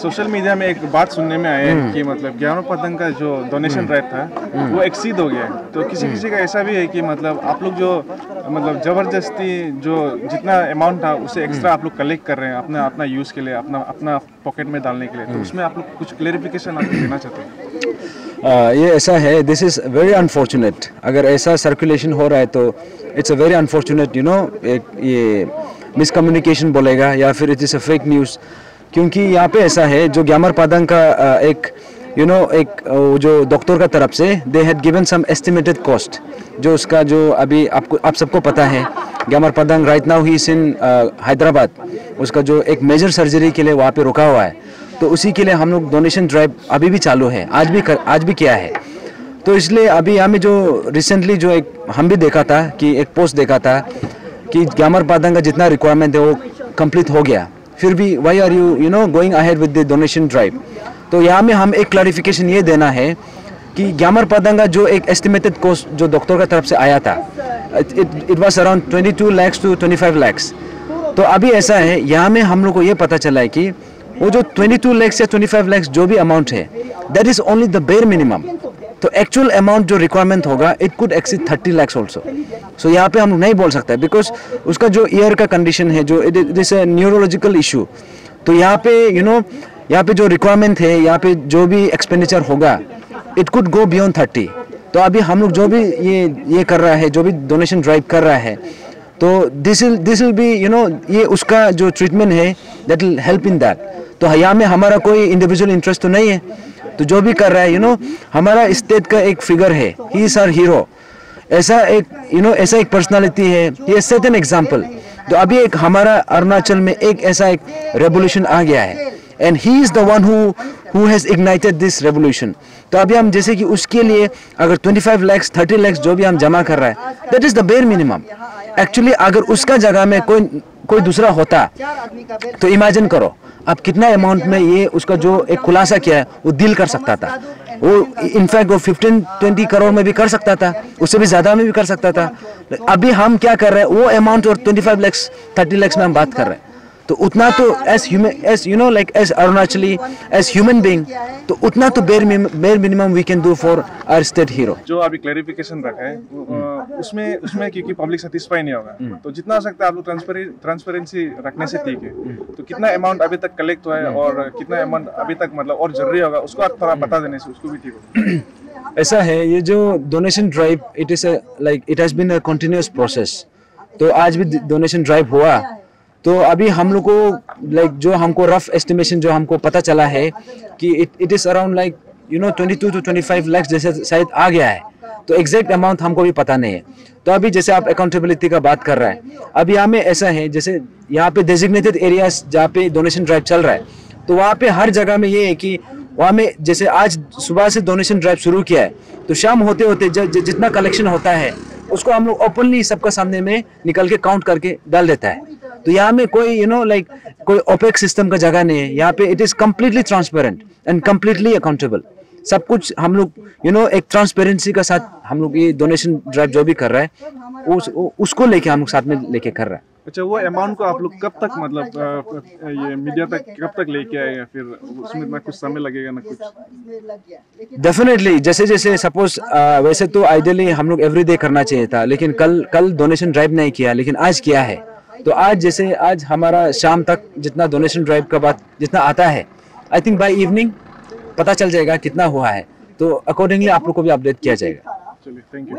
Social media में एक बात सुनने में आया है कि मतलब ज्ञानों पतंग का जो डोनेशन ड्राइव था वो एक्सीड हो गया है। तो किसी किसी का ऐसा भी है कि मतलब आप लोग जो मतलब जबरदस्ती जो जितना अमाउंट था उससे एक्स्ट्रा आप लोग कलेक्ट कर रहे हैं अपना अपना यूज़ के लिए, अपना पॉकेट में डालने के लिए। तो उसमें आप लोग कुछ क्लेरिफिकेशन आप देना चाहते हैं? ये ऐसा है, दिस इज़ वेरी अनफॉर्चुनेट। अगर ऐसा सर्कुलेशन हो रहा है तो इट्स अ वेरी अनफॉर्चुनेट, ये मिसकम्युनिकेशन बोलेगा या फिर it is a fake news. क्योंकि यहाँ पे ऐसा है, जो ग्यामर पादंग का एक जो डॉक्टर का तरफ से they had given some estimated cost, जो उसका जो अभी आप सबको पता है, Gyamar Padang right now he is in Hyderabad. उसका जो एक मेजर सर्जरी के लिए वहाँ पे रुका हुआ है, तो उसी के लिए हम लोग डोनेशन ड्राइव अभी भी चालू है, आज भी किया है। तो इसलिए अभी यहाँ में जो रिसेंटली जो एक हम भी देखा था कि एक पोस्ट देखा था कि ग्यामर पादंग का जितना रिक्वायरमेंट है वो कंप्लीट हो गया, फिर भी why are you going ahead with the donation drive. तो यहाँ में हम एक क्लैरिफिकेशन ये देना है कि ग्यामर पादंग का जो एक एस्टिमेटेड कॉस्ट जो डॉक्टर का तरफ से आया था, it was around 22 lakhs to 25 lakhs। तो अभी ऐसा है, यहाँ में हम लोग को ये पता चला है कि वो जो 22 lakhs या 25 lakhs जो भी अमाउंट है, that is only the bare minimum. तो एक्चुअल अमाउंट जो रिक्वायरमेंट होगा it could exceed 30 lakhs also. So यहाँ पे हम नहीं बोल सकते बिकॉज उसका जो ईयर का कंडीशन है, जो it is a neurological issue. तो यहाँ पे यहाँ पे जो रिक्वायरमेंट है, यहाँ पे जो भी एक्सपेंडिचर होगा इट कुड गो बियॉन्ड 30। तो अभी हम लोग जो भी ये कर रहा है, जो भी डोनेशन ड्राइव कर रहा है, तो दिस विल बी ये उसका जो ट्रीटमेंट है that will help in that. तो यहाँ में हमारा कोई इंडिविजुअल इंटरेस्ट तो नहीं है। तो जो भी कर रहा है हमारा स्टेट का एक फिगर है, ही इज आवर हीरो। ऐसा एक पर्सनालिटी है, ये सेट एन एग्जाम्पल। तो अभी एक हमारा अरुणाचल में एक ऐसा एक रेवोल्यूशन आ गया है, and he is the one who has ignited this revolution. तो अभी हम जैसे कि उसके लिए अगर 25 lakhs 30 lakhs जो भी हम जमा कर रहा है, that is the bare minimum. Actually अगर उसका जगह में कोई दूसरा होता तो इमेजिन करो अब कितना अमाउंट में ये उसका जो एक खुलासा किया है वो डील कर सकता था। वो इनफैक्ट वो 15-20 करोड़ में भी कर सकता था, उससे भी ज़्यादा में भी कर सकता था। अभी हम क्या कर रहे हैं, वो अमाउंट और 25 lakhs 30 lakhs में हम बात कर रहे हैं। तो उतना तो as Arunachali, as human being, तो उतना तो bare minimum we can do for our state hero. जो अभी क्लैरिफिकेशन रखा है उसमें क्योंकि पब्लिक सेटिस्फाई नहीं होगा, तो जितना हो सकता है आप लोग ट्रांसपेरेंसी रखने से ठीक है। तो कितना अमाउंट अभी तक कलेक्ट हुआ है और कितना अमाउंट अभी तक मतलब और जरूरी होगा, उसको आप थोड़ा बता देने से उसको भी ठीक होगा। ऐसा है, ये जो donation drive it has been a continuous process. तो आज भी डोनेशन ड्राइव हुआ, तो अभी हम लोग को जो हमको रफ एस्टिमेशन जो हमको पता चला है कि it is around 22 to 25 lakhs जैसे शायद आ गया है। तो एग्जैक्ट अमाउंट हमको भी पता नहीं है। तो अभी जैसे आप अकाउंटेबिलिटी का बात कर रहा है, अभी यहाँ में ऐसा है जैसे यहाँ पे डेजिग्नेटेड एरियाज जहाँ पे डोनेशन ड्राइव चल रहा है, तो वहाँ पे हर जगह में ये है कि वहाँ में जैसे आज सुबह से डोनेशन ड्राइव शुरू किया है, तो शाम होते होते जितना कलेक्शन होता है उसको हम लोग ओपनली सबका सामने में निकल के काउंट करके डाल देता है। तो यहाँ में कोई कोई ओपेक सिस्टम का जगह नहीं है। यहाँ पे it is completely transparent and completely accountable. सब कुछ हम लोग एक ट्रांसपेरेंसी का साथ हम लोग ये डोनेशन ड्राइव जो भी कर रहा है उसको लेके हम लोग साथ में लेके कर रहा है। अच्छा, वो अमाउंट को आप लोग कब तक मतलब ये मीडिया तक कब तक लेके आएगा, फिर उसमें ना कुछ समय लगेगा ना कुछ? डेफिनेटली जैसे सपोज वैसे तो आइडियली हम लोग एवरीडे करना चाहिए था, लेकिन कल डोनेशन ड्राइव नहीं किया, लेकिन आज किया है। तो आज हमारा शाम तक जितना डोनेशन ड्राइव का बात जितना आता है, आई थिंक बाय इवनिंग पता चल जाएगा कितना हुआ है। तो अकॉर्डिंगली आप लोग को भी अपडेट किया जाएगा। चलिए, थैंक यू।